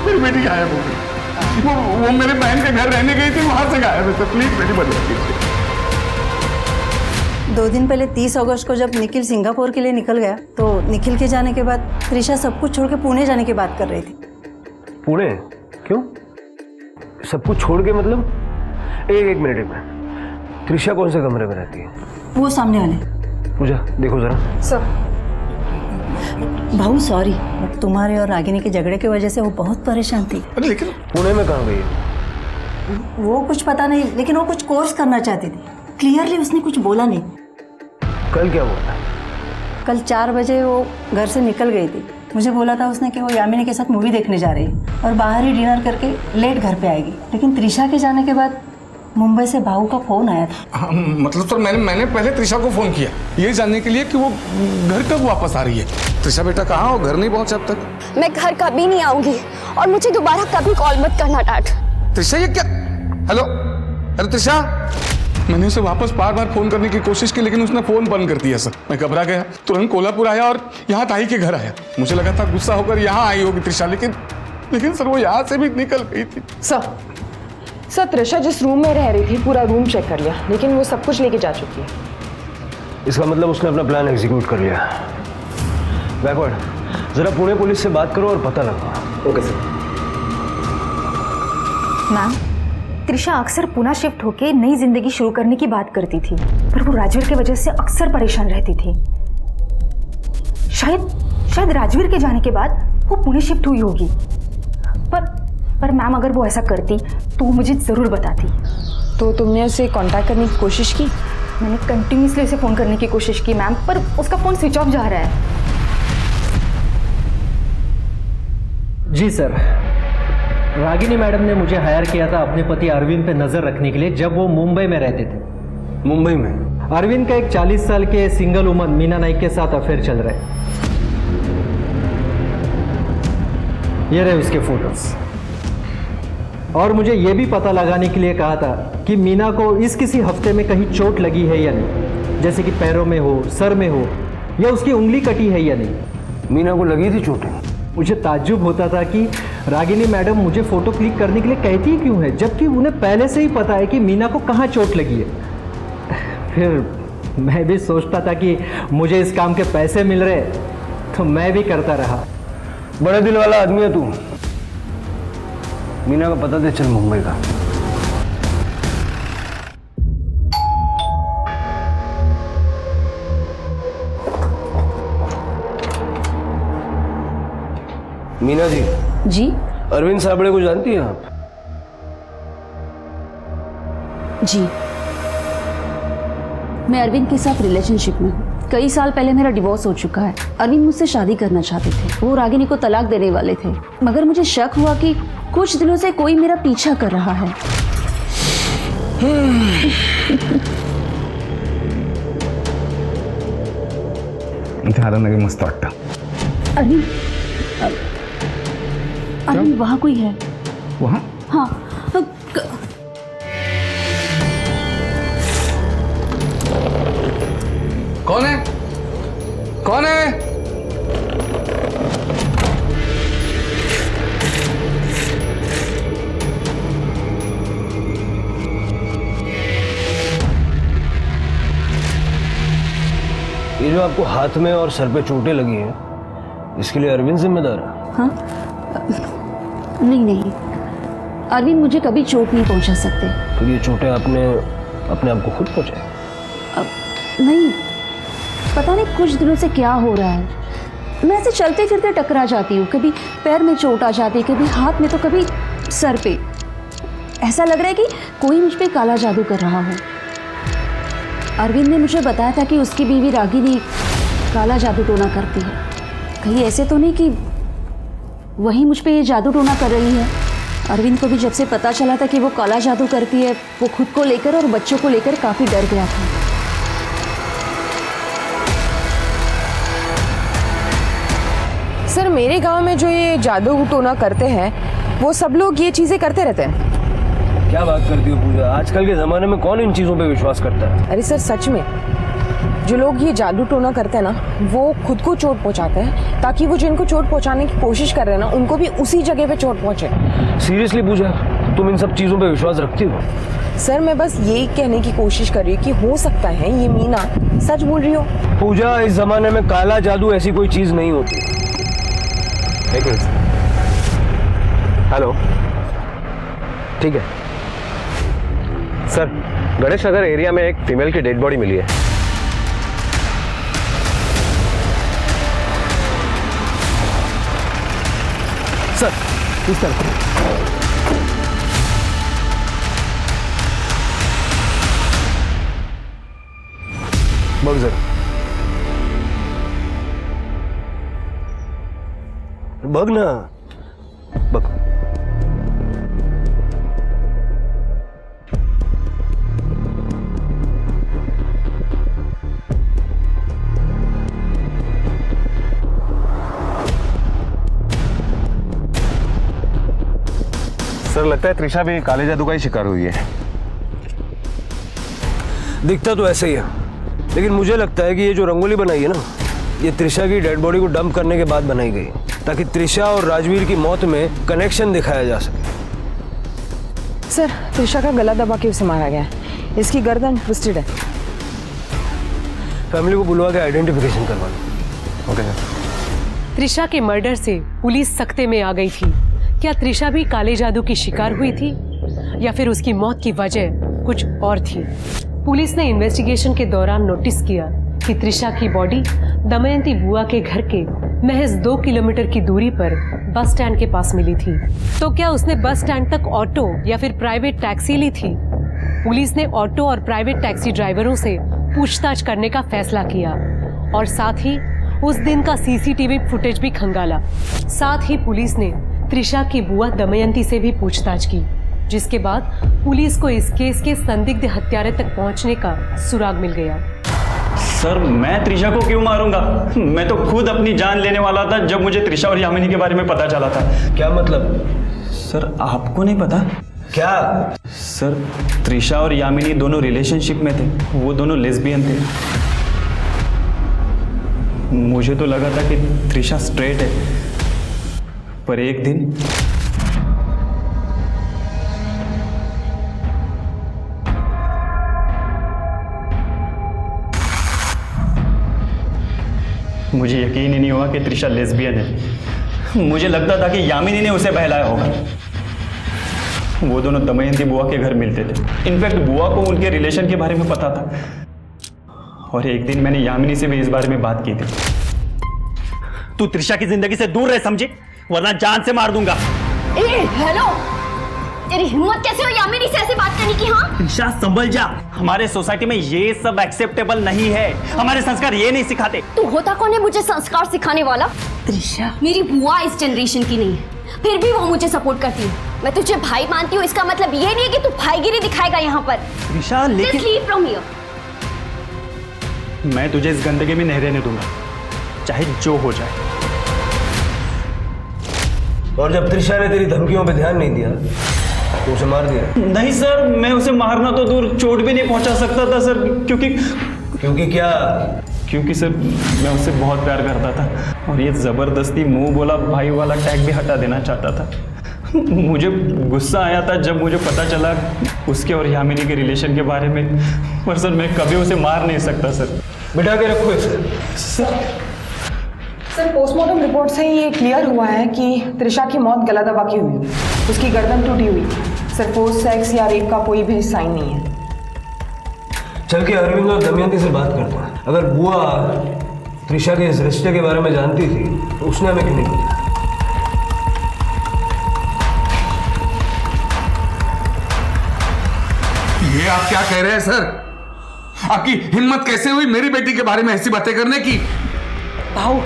मेरी बेटी गायब हो गई। वो मेरे बहन के घर रहने गई थी, वहां से गायब है सर। प्लीज मेरी मदद कीजिए। 2 दिन पहले 30 अगस्त को जब निखिल सिंगापुर के लिए निकल गया तो निखिल के जाने के बाद त्रिशा सब कुछ छोड़ के पुणे जाने की बात कर रही थी। पुणे? क्यों? सब कुछ छोड़ के मतलब? एक मिनट। त्रिशा कौन से कमरे में रहती है? वो सामने वाले। पूजा, देखो जरा। सर, भाऊ सॉरी, बट तुम्हारे और रागिनी के झगड़े की वजह से वो बहुत परेशान थी। लेकिन पुणे में कहाँ गई? वो कुछ पता नहीं, लेकिन वो कुछ कोर्स करना चाहती थी। क्लियरली उसने कुछ बोला नहीं। कल क्या बोला? कल 4 बजे वो घर से निकल गई थी। मुझे बोला था उसने कि वो यामिनी के साथ मूवी देखने जा रही है और बाहर ही डिनर करके लेट घर पे आएगी। लेकिन त्रिशा के जाने के बाद मुंबई से भाऊ का फोन आया था। हाँ, मतलब सर मैंने पहले त्रिशा को फोन किया ये जानने के लिए कि वो घर कब वापस आ रही है। त्रिशा बेटा कहाँ हो? घर नहीं पहुंचा अब तक? मैं घर कभी नहीं आऊंगी और मुझे दोबारा कभी कॉल मत करना डांट। त्रिशा, ये क्या? हेलो त्रिशा, मैंने उसे वापस बार बार फोन करने की कोशिश की लेकिन उसने फोन बंद कर दिया सर। मैं घबरा गया, तुरंत कोल्हापुर आया और यहाँ ताई के घर आया। मुझे लगा था गुस्सा होकर यहाँ आई होगी त्रिशा, लेकिन सर वो यहाँ से भी निकल गई थी। सर, त्रिशा जिस रूम में रह रही थी पूरा रूम चेक कर लिया, लेकिन वो सब कुछ लेके जा चुकी है। इसका मतलब उसने अपना प्लान एग्जीक्यूट कर लिया। बैकवर्ड, जरा पुणे पुलिस से बात करो और पता लगाओ। Okay sir. मैम, त्रिशा अक्सर पुणे शिफ्ट होके नई जिंदगी शुरू करने की बात करती थी, पर वो राजवीर की वजह से अक्सर परेशान रहती थी। शायद राजवीर के जाने के बाद वो पुणे शिफ्ट हुई होगी। पर मैम, अगर वो ऐसा करती तो वो मुझे ज़रूर बताती। तो तुमने उसे कांटेक्ट करने की कोशिश की? मैंने कंटिन्यूसली उसे फ़ोन करने की कोशिश की मैम, पर उसका फ़ोन स्विच ऑफ जा रहा है। जी सर, रागिनी मैडम ने मुझे हायर किया था अपने पति अरविंद पे नज़र रखने के लिए जब वो मुंबई में रहते थे। मुंबई में? अरविंद का एक 40 साल के सिंगल वुमन मीना नाइक के साथ अफेयर चल रहा है। ये रहे उसके फोटोज। और मुझे ये भी पता लगाने के लिए कहा था कि मीना को इस किसी हफ्ते में कहीं चोट लगी है या नहीं, जैसे कि पैरों में हो, सर में हो, या उसकी उंगली कटी है या नहीं। मीना को लगी थी चोटें? मुझे ताज्जुब होता था कि रागिनी मैडम मुझे फ़ोटो क्लिक करने के लिए कहती क्यों है, जबकि उन्हें पहले से ही पता है कि मीना को कहाँ चोट लगी है। फिर मैं भी सोचता था कि मुझे इस काम के पैसे मिल रहे तो मैं भी करता रहा। बड़े दिल वाला आदमी है तू। मीना का पता दे चल मुंबई का। मीना जी। जी? अरविंद साबड़े को जानती हैं आप? जी, मैं अरविंद के साथ रिलेशनशिप में हूँ। कई साल पहले मेरा डिवोर्स हो चुका है। अरविंद मुझसे शादी करना चाहते थे, वो रागिनी को तलाक देने वाले थे, मगर मुझे शक हुआ कि कुछ दिनों से कोई मेरा पीछा कर रहा है। लगे मस्त वाटतं। अरविंद वहाँ कोई है? वहाँ? हाँ। कौन है? कौन है? ये जो आपको हाथ में और सर पे चोटें लगी हैं, इसके लिए अरविंद जिम्मेदार है? हाँ? नहीं, अरविंद मुझे कभी चोट नहीं पहुंचा सकते। फिर ये चोटें आपने अपने आप को खुद पहुंचाई? नहीं, पता नहीं कुछ दिनों से क्या हो रहा है। मैं ऐसे चलते फिरते टकरा जाती हूँ, कभी पैर में चोट आ जाती है, कभी हाथ में, तो कभी सर पे। ऐसा लग रहा है कि कोई मुझ पे काला जादू कर रहा हो। अरविंद ने मुझे बताया था कि उसकी बीवी रागिनी काला जादू टोना करती है। कहीं ऐसे तो नहीं कि वही मुझ पे ये जादू टोना कर रही है? अरविंद को भी जब से पता चला था कि वो काला जादू करती है, वो खुद को लेकर और बच्चों को लेकर काफ़ी डर गया था। सर, मेरे गांव में जो ये जादू टोना करते हैं, वो सब लोग ये चीज़ें करते रहते हैं। क्या बात करती हो पूजा? आजकल के ज़माने में कौन इन चीज़ों पे विश्वास करता है? अरे सर, सच में जो लोग ये जादू टोना करते हैं ना, वो खुद को चोट पहुंचाते हैं ताकि वो जिनको चोट पहुंचाने की कोशिश कर रहे हैं ना, उनको भी उसी जगह पे चोट पहुंचे। सीरियसली पूजा, तुम इन सब चीज़ों पे विश्वास रखती हो? सर, मैं बस यही कहने की कोशिश कर रही हूँ कि हो सकता है ये मीना सच बोल रही हो। पूजा, इस ज़माने में काला जादू ऐसी कोई चीज़ नहीं होती। एक मिनट। हेलो, ठीक है सर, गणेश नगर एरिया में एक फीमेल की डेड बॉडी मिली है। सर, इस तरफ बग सर, बग ना, बग। सर, लगता है त्रिशा भी काले जादू का ही शिकार हुई है। दिखता तो ऐसे ही है, लेकिन मुझे लगता है कि ये जो रंगोली बनाई है ना, ये त्रिशा की डेड बॉडी को डंप करने के बाद बनाई गई, ताकि त्रिशा और राजवीर की मौत में कनेक्शन दिखाया जा सके। सर, त्रिशा का गला दबा के उसे मारा गया है। इसकी गर्दन ट्विस्टेड है। फैमिली को बुलवा के आइडेंटिफिकेशन करवा लो। Okay sir. त्रिशा के मर्डर से पुलिस सख्ते में आ गई थी। क्या त्रिशा भी काले जादू की शिकार हुई थी या फिर उसकी मौत की वजह कुछ और थी? पुलिस ने इन्वेस्टिगेशन के दौरान नोटिस किया कि त्रिशा की बॉडी दमयंती बुआ के घर के महज 2 किलोमीटर की दूरी पर बस स्टैंड के पास मिली थी। तो क्या उसने बस स्टैंड तक ऑटो या फिर प्राइवेट टैक्सी ली थी? पुलिस ने ऑटो और प्राइवेट टैक्सी ड्राइवरों से पूछताछ करने का फैसला किया और साथ ही उस दिन का सीसीटीवी फुटेज भी खंगाला। साथ ही पुलिस ने त्रिशा की बुआ दमयंती से भी पूछताछ की, जिसके बाद पुलिस को इस केस के संदिग्ध हत्यारे तक पहुंचने का सुराग मिल गया। सर, मैं त्रिशा को क्यों मारूंगा? मैं तो खुद अपनी जान लेने वाला था जब मुझे त्रिशा और यामिनी के बारे में पता चला था। क्या मतलब? सर, आपको नहीं पता? क्या? सर, त्रिशा और यामिनी दोनों रिलेशनशिप में थे। वो दोनों लेस्बियन थे। मुझे तो लगा था कि त्रिशा स्ट्रेट है, पर एक दिन मुझे यकीन ही नहीं हुआ कि त्रिशा लेस्बियन है। मुझे लगता था कि यामिनी ने उसे बहलाया होगा। वो दोनों दमयंती बुआ के घर मिलते थे। इनफैक्ट बुआ को उनके रिलेशन के बारे में पता था और एक दिन मैंने यामिनी से भी इस बारे में बात की थी। तू त्रिशा की जिंदगी से दूर रह, समझे? वरना जान से मार दूंगा। हेलो, तेरी हिम्मत कैसे हो यामिनी से ऐसे बात करने की? हाँ त्रिशा संभल जा, हमारे सोसाइटी में ये सब एक्सेप्टेबल नहीं है, हमारे संस्कार ये नहीं सिखाते। तू होता कौन है मुझे संस्कार सिखाने वाला? त्रिशा, मेरी बुआ इस जनरेशन की नहीं है, फिर भी वो मुझे सपोर्ट करती है। मैं तुझे भाई मानती हूँ, इसका मतलब ये नहीं है कि तू भाईगिरी दिखाएगा यहाँ पर। त्रिशा लेकिन Just leave from here. मैं तुझे इस गंदगी में नहीं रहने दूंगा, चाहे जो हो जाए। और जब त्रिशा ने तेरी धमकियों पे ध्यान नहीं दिया तो उसे मार दिया? नहीं सर, मैं उसे मारना तो दूर, चोट भी नहीं पहुंचा सकता था सर, क्योंकि क्या? क्योंकि सर मैं उससे बहुत प्यार करता था और ये जबरदस्ती मुंह बोला भाई वाला टैग भी हटा देना चाहता था। मुझे गुस्सा आया था जब मुझे पता चला उसके और यामिनी के रिलेशन के बारे में, पर सर मैं कभी उसे मार नहीं सकता सर। बिठा के रखो इसे। सर पोस्टमार्टम रिपोर्ट से ये क्लियर हुआ है कि त्रिशा की मौत गला दबा की हुई, उसकी गर्दन टूटी हुई। सर फोर्स सेक्स या रेप का कोई भी साइन नहीं है। चल के अरविंद और दमयंती से बात करता है। अगर बुआ त्रिशा के इस रिश्ते के बारे में जानती थी तो उसने हमें क्यों नहीं बताया? ये आप क्या कह रहे हैं सर? आपकी हिम्मत कैसे हुई मेरी बेटी के बारे में ऐसी बातें करने की? भाऊ,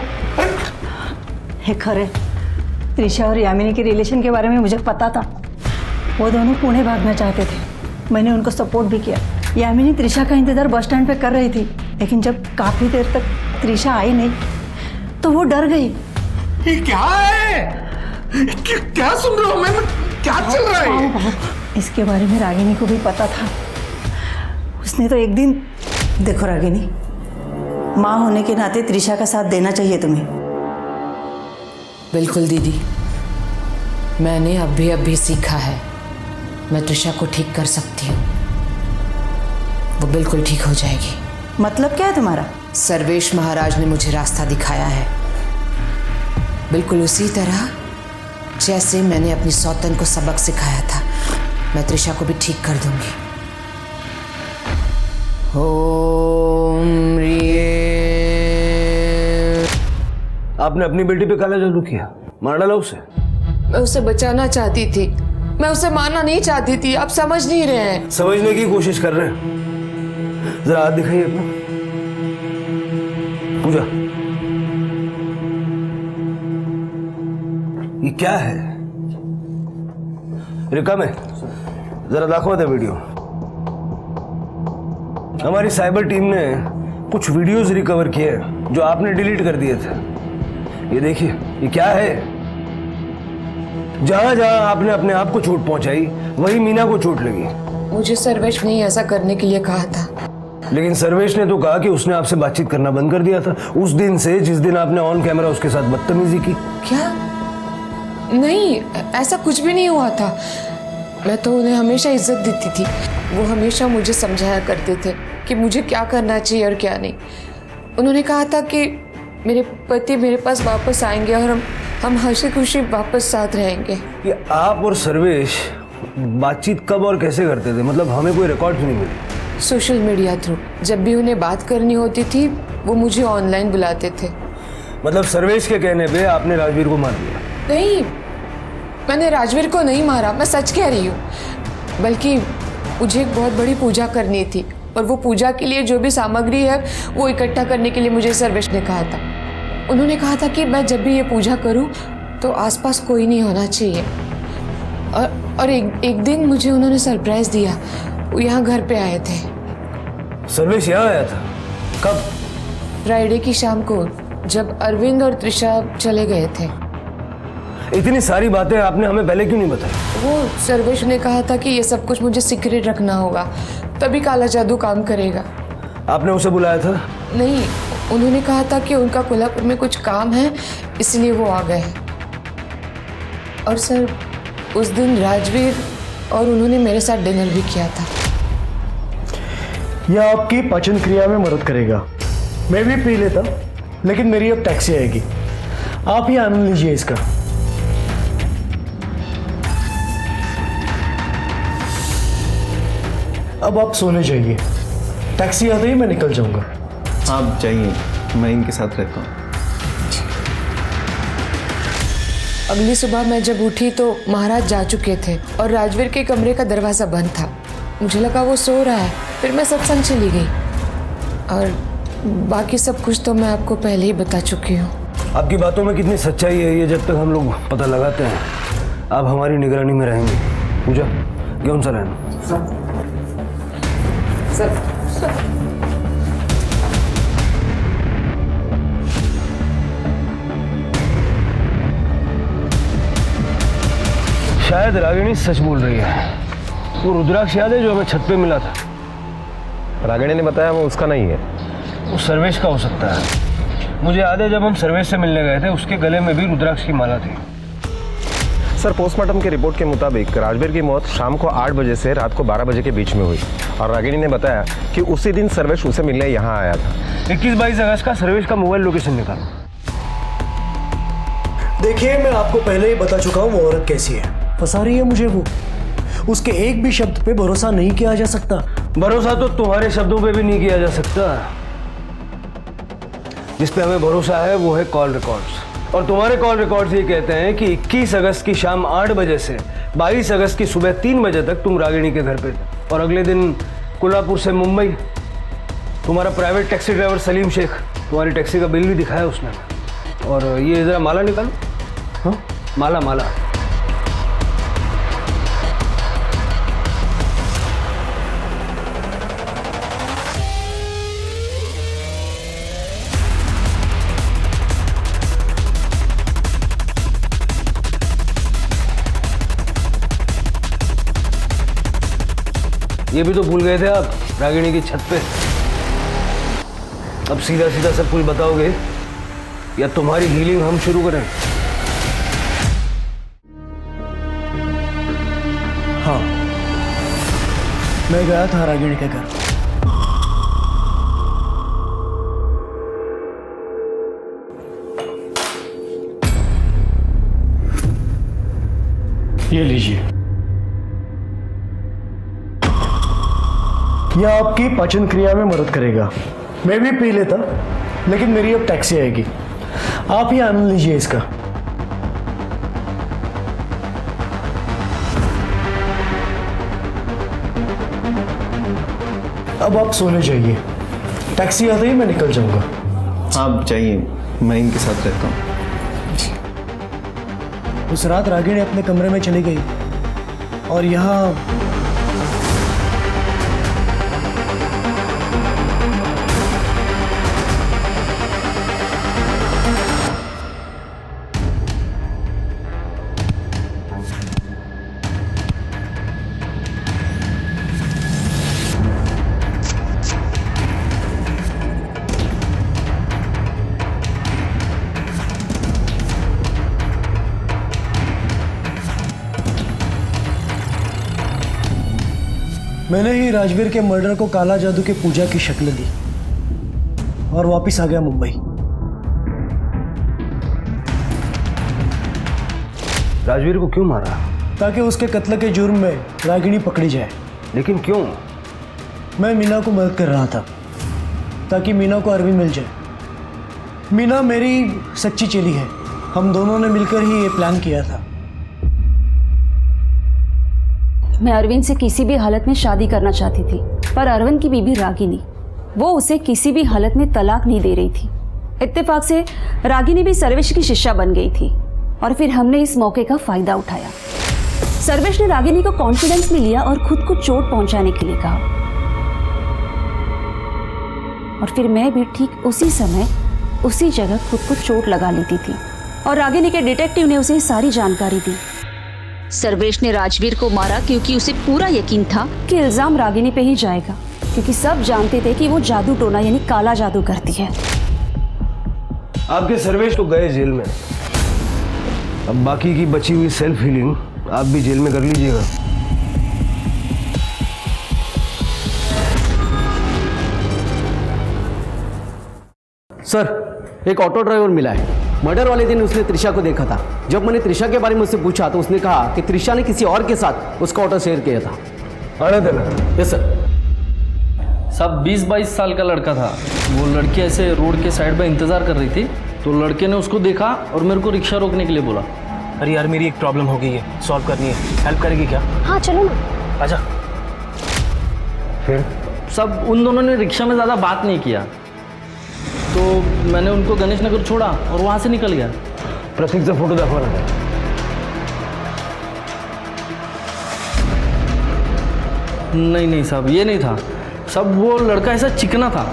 हे खरे, त्रिशा और यामिनी के रिलेशन के बारे में मुझे पता था। वो दोनों पुणे भागना चाहते थे, मैंने उनको सपोर्ट भी किया। यामिनी त्रिशा का इंतजार बस स्टैंड पे कर रही थी, लेकिन जब काफी देर तक त्रिशा आई नहीं तो वो डर गई। ये क्या है? क्या सुन रहा हूँ मैं? क्या चल रहा है? भाऊ, इसके बारे में रागिनी को भी पता था। उसने तो एक दिन, देखो रागिनी, माँ होने के नाते त्रिशा का साथ देना चाहिए तुम्हें। बिल्कुल दीदी, मैंने अभी सीखा है, मैं त्रिशा को ठीक कर सकती हूँ। वो बिल्कुल ठीक हो जाएगी। मतलब क्या है तुम्हारा? सर्वेश महाराज ने मुझे रास्ता दिखाया है, बिल्कुल उसी तरह जैसे मैंने अपनी सौतन को सबक सिखाया था। मैं त्रिशा को भी ठीक कर दूंगी। ओम आपने अपनी बेटी पे काला जादू किया, मार डाला उसे? मैं उसे बचाना चाहती थी, मैं उसे मारना नहीं चाहती थी। आप समझ नहीं रहे हैं। समझने की कोशिश कर रहे हैं। जरा हाथ दिखाइए अपना। पूजा, ये क्या है? रिकम है, जरा दाखवा दे वीडियो। हमारी साइबर टीम ने कुछ वीडियोस रिकवर किए हैं जो आपने डिलीट कर दिए थे। ये देखिए, ये क्या है? जहां जहां आपने अपने आप को चोट पहुंचाई वही मीना को चोट लगी। मुझे सर्वेश ने ऐसा करने के लिए कहा था, लेकिन सर्वेश ने तो कहा कि उसने आपसे बातचीत करना बंद कर दिया था उस दिन से जिस दिन आपने ऑन कैमरा उसके साथ बदतमीजी की। क्या? नहीं, ऐसा कुछ भी नहीं हुआ था। मैं तो उन्हें हमेशा इज्जत देती थी। वो हमेशा मुझे समझाया करते थे कि मुझे क्या करना चाहिए और क्या नहीं। उन्होंने कहा था कि मेरे पति मेरे पास वापस आएंगे और हम हंसी खुशी वापस साथ रहेंगे। ये आप और सर्वेश बातचीत कब और कैसे करते थे? मतलब हमें कोई रिकॉर्ड नहीं मिले। Social media through. जब भी उन्हें बात करनी होती थी वो मुझे ऑनलाइन बुलाते थे। मतलब सर्वेश के कहने पे आपने राजवीर को मार दिया? नहीं, मैंने राजवीर को नहीं मारा, मैं सच कह रही हूँ। बल्कि मुझे एक बहुत बड़ी पूजा करनी थी और वो पूजा के लिए जो भी सामग्री है वो इकट्ठा करने के लिए मुझे सर्वेश ने कहा था। उन्होंने कहा था कि मैं जब भी ये पूजा करूँ तो आसपास कोई नहीं होना चाहिए। और एक दिन मुझे उन्होंने सरप्राइज दिया। वो यहाँ घर पे आए थे। सर्वेश यहाँ आया था? कब? फ्राइडे की शाम को, जब अरविंद और त्रिशा चले गए थे। इतनी सारी बातें आपने हमें पहले क्यों नहीं बताई? वो सर्वेश ने कहा था कि ये सब कुछ मुझे सीक्रेट रखना होगा, तभी काला जादू काम करेगा। आपने उसे बुलाया था? नहीं, उन्होंने कहा था कि उनका कोल्हापुर में कुछ काम है, इसलिए वो आ गए। और सर, उस दिन राजवीर और उन्होंने मेरे साथ डिनर भी किया था। यह आपकी पाचन क्रिया में मदद करेगा। मैं भी पी लेता, लेकिन मेरी अब टैक्सी आएगी। आप ही आनंद लीजिए इसका। अब आप सोने जाइए, टैक्सी आते ही मैं निकल जाऊंगा। आप जाइए, मैं इनके साथ रहता हूँ। अगली सुबह मैं जब उठी तो महाराज जा चुके थे और राजवीर के कमरे का दरवाज़ा बंद था। मुझे लगा वो सो रहा है, फिर मैं सत्संग चली गई और बाकी सब कुछ तो मैं आपको पहले ही बता चुकी हूँ। आपकी बातों में कितनी सच्चाई है ये जब तक हम लोग पता लगाते हैं आप हमारी निगरानी में रहेंगे। पूजा क्यों सा रहना सर शायद रागिनी सच बोल रही है। वो रुद्राक्ष याद है जो हमें छत पे मिला था? रागिनी ने बताया वो उसका नहीं है, वो सर्वेश का हो सकता है। मुझे याद है जब हम सर्वेश से मिलने गए थे उसके गले में भी रुद्राक्ष की माला थी। सर पोस्टमार्टम की रिपोर्ट के मुताबिक राजवीर की मौत शाम को 8 बजे से रात को 12 बजे के बीच में हुई और रागिनी ने बताया कि उसी दिन सर्वेश उसे मिलने यहाँ आया था। 21-22 अगस्त का सर्वेश का मोबाइल लोकेशन निकालो। देखिए मैं आपको पहले ही बता चुका हूँ वो औरत कैसी है, फंसा रही है मुझे वो। उसके एक भी शब्द पे भरोसा नहीं किया जा सकता। भरोसा तो तुम्हारे शब्दों पे भी नहीं किया जा सकता। जिस पे हमें भरोसा है वो है कॉल रिकॉर्ड्स, और तुम्हारे कॉल रिकॉर्ड्स ये कहते हैं कि 21 अगस्त की शाम 8 बजे से 22 अगस्त की सुबह 3 बजे तक तुम रागिनी के घर पे थे और अगले दिन कोल्हापुर से मुंबई तुम्हारा private taxi driver Salim Shaikh तुम्हारी टैक्सी का बिल भी दिखाया उसने। और ये जरा माला निकालो। हाँ माला माला ये भी तो भूल गए थे आप रागिनी की छत पे। अब सीधा सीधा सब कुछ बताओगे या तुम्हारी हीलिंग हम शुरू करें? हाँ मैं गया था रागिनी के घर। ये लीजिए। यह आपकी पाचन क्रिया में मदद करेगा। मैं भी पी लेता लेकिन मेरी अब टैक्सी आएगी, आप ही आनंद लीजिए इसका। अब आप सोने जाइए, टैक्सी आते ही मैं निकल जाऊंगा। आप जाइए, मैं इनके साथ रहता हूँ। उस रात रागिनी अपने कमरे में चली गई और यहाँ मैंने ही राजवीर के मर्डर को काला जादू की पूजा की शक्ल दी और वापस आ गया मुंबई। राजवीर को क्यों मारा? ताकि उसके कत्ल के जुर्म में रागिनी पकड़ी जाए। लेकिन क्यों? मैं मीना को मदद कर रहा था ताकि मीना को अरविंद मिल जाए। मीना मेरी सच्ची चेली है, हम दोनों ने मिलकर ही ये प्लान किया था। मैं अरविंद से किसी भी हालत में शादी करना चाहती थी, पर अरविंद की बीबी रागिनी वो उसे किसी भी हालत में तलाक नहीं दे रही थी। इत्तेफाक से रागिनी भी सर्वेश की शिष्या बन गई थी और फिर हमने इस मौके का फायदा उठाया। सर्वेश ने रागिनी को कॉन्फिडेंस में लिया और खुद को चोट पहुंचाने के लिए कहा और फिर मैं भी ठीक उसी समय उसी जगह खुद को चोट लगा लेती थी और रागिनी के डिटेक्टिव ने उसे सारी जानकारी दी। सर्वेश ने राजवीर को मारा क्योंकि उसे पूरा यकीन था कि इल्जाम रागिनी पे ही जाएगा, क्योंकि सब जानते थे कि वो जादू टोना यानी काला जादू करती है। आपके सर्वेश तो गए जेल में, अब बाकी की बची हुई सेल्फ हीलिंग आप भी जेल में कर लीजिएगा। सर एक ऑटो ड्राइवर मिला है, मर्डर वाले दिन उसने त्रिशा को देखा था। जब मैंने त्रिशा के बारे में उससे पूछा तो उसने कहा कि त्रिशा ने किसी और के साथ उसका ऑटो शेयर किया था। आने देना। Yes sir. साहब 20-22 साल का लड़का था, वो लड़की ऐसे रोड के साइड पर इंतज़ार कर रही थी तो लड़के ने उसको देखा और मेरे को रिक्शा रोकने के लिए बोला। अरे यार मेरी एक प्रॉब्लम हो गई है, सॉल्व करनी है, हेल्प करेगी क्या? हाँ चलो ना। आजा। फिर सब उन दोनों ने रिक्शा में ज़्यादा बात नहीं किया, तो मैंने उनको गणेश नगर छोड़ा और वहाँ से निकल गया। प्रतीक से फोटो दाखवा ना। नहीं साहब, ये नहीं था सब, वो लड़का ऐसा चिकना था,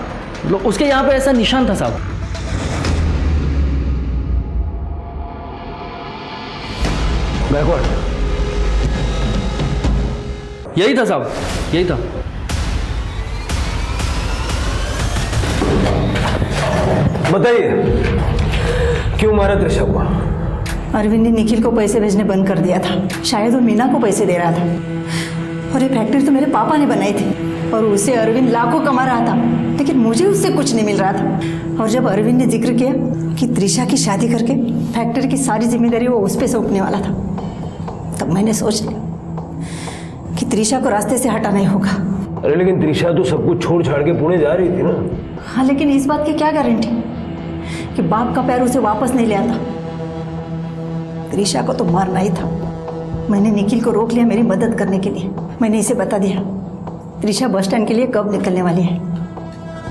उसके यहाँ पे ऐसा निशान था साहब। बैकवर्ड। यही था साहब, यही था। बताइए क्यों मारा त्रिशा को? अरविंद ने निखिल को पैसे भेजने बंद कर दिया था। शायद वो मीना को पैसे दे रहा था। और ये फैक्ट्री तो मेरे पापा ने बनाई थी और उसे अरविंद लाखों कमा रहा था, लेकिन मुझे उससे कुछ नहीं मिल रहा था। और जब अरविंद ने जिक्र किया कि त्रिशा की शादी करके फैक्ट्री की सारी जिम्मेदारी वो उस पर सौंपने वाला था, तब मैंने सोच लिया कि त्रिशा को रास्ते से हटाना ही होगा। अरे लेकिन त्रिशा तो सब कुछ छोड़ छाड़ के पुणे जा रही थी ना। हाँ, लेकिन इस बात की क्या गारंटी कि बाप का पैर उसे वापस नहीं ले आता। त्रिशा को तो मारना ही था। मैंने निखिल को रोक लिया मेरी मदद करने के लिए। मैंने इसे बता दिया त्रिशा बस स्टैंड के लिए कब निकलने वाली है,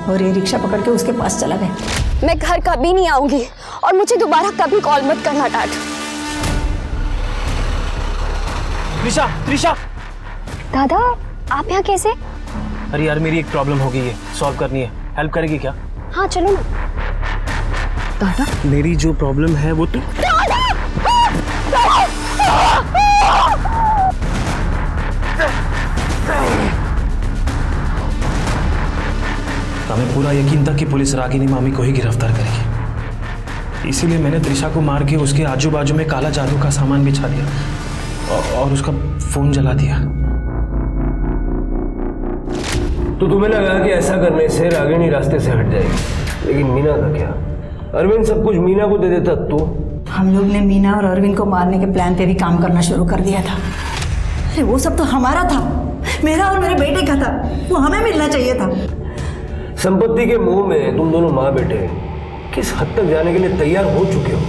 और ये रिक्शा पकड़ के उसके पास चला गया। मैं घर कभी नहीं आऊंगी और मुझे दोबारा कभी कॉल मत करना डैड। त्रिशा, त्रिशा। दादा आप यहाँ कैसे? अरे यार मेरी एक प्रॉब्लम हो गई है, सॉल्व करनी है, हेल्प करेगी क्या? हाँ चलो ना। दादा मेरी जो प्रॉब्लम है वो तो हमें पूरा यकीन था कि पुलिस रागिनी मामी को ही गिरफ्तार करेगी, इसीलिए मैंने त्रिशा को मार के उसके आजू बाजू में काला जादू का सामान बिछा दिया और उसका फोन जला दिया। तो तुम्हें लगा कि ऐसा करने से रागिनी रास्ते से हट जाएगी, लेकिन मीना का क्या? अरविंद सब कुछ मीना को दे देता तो? हम लोग ने मीना और अरविंद को मारने के प्लान पे भी काम करना शुरू कर दिया था। अरे वो सब तो हमारा था, मेरा और मेरे बेटे का था, वो हमें मिलना चाहिए था। संपत्ति के मोह में तुम दोनों माँ बेटे किस हद तक जाने के लिए तैयार हो चुके हो,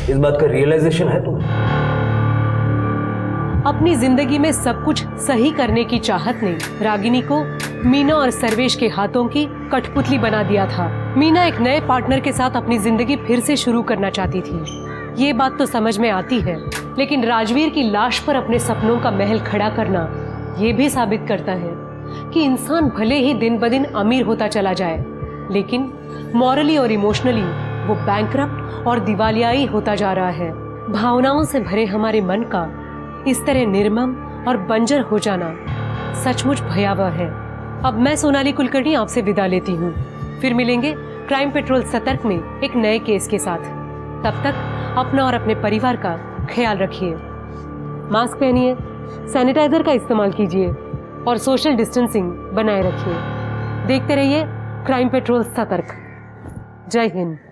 इस बात का रियलाइजेशन है तुम्हें? अपनी जिंदगी में सब कुछ सही करने की चाहत ने रागिनी को मीना और सर्वेश के हाथों की कठपुतली बना दिया था। मीना एक नए पार्टनर के साथ अपनी जिंदगी फिर से शुरू करना चाहती थी, ये बात तो समझ में आती है, लेकिन राजवीर की लाश पर अपने सपनों का महल खड़ा करना ये भी साबित करता है कि इंसान भले ही दिन ब दिन अमीर होता चला जाए, लेकिन मॉरली और इमोशनली वो बैंकरप्ट और दिवालियाई होता जा रहा है। भावनाओं से भरे हमारे मन का इस तरह निर्मम और बंजर हो जाना सचमुच भयावह है। अब मैं सोनाली कुलकर्णी आपसे विदा लेती हूँ, फिर मिलेंगे क्राइम पेट्रोल सतर्क में एक नए केस के साथ। तब तक अपना और अपने परिवार का ख्याल रखिए, मास्क पहनिए, सैनिटाइजर का इस्तेमाल कीजिए और सोशल डिस्टेंसिंग बनाए रखिए। देखते रहिए क्राइम पेट्रोल सतर्क। जय हिंद।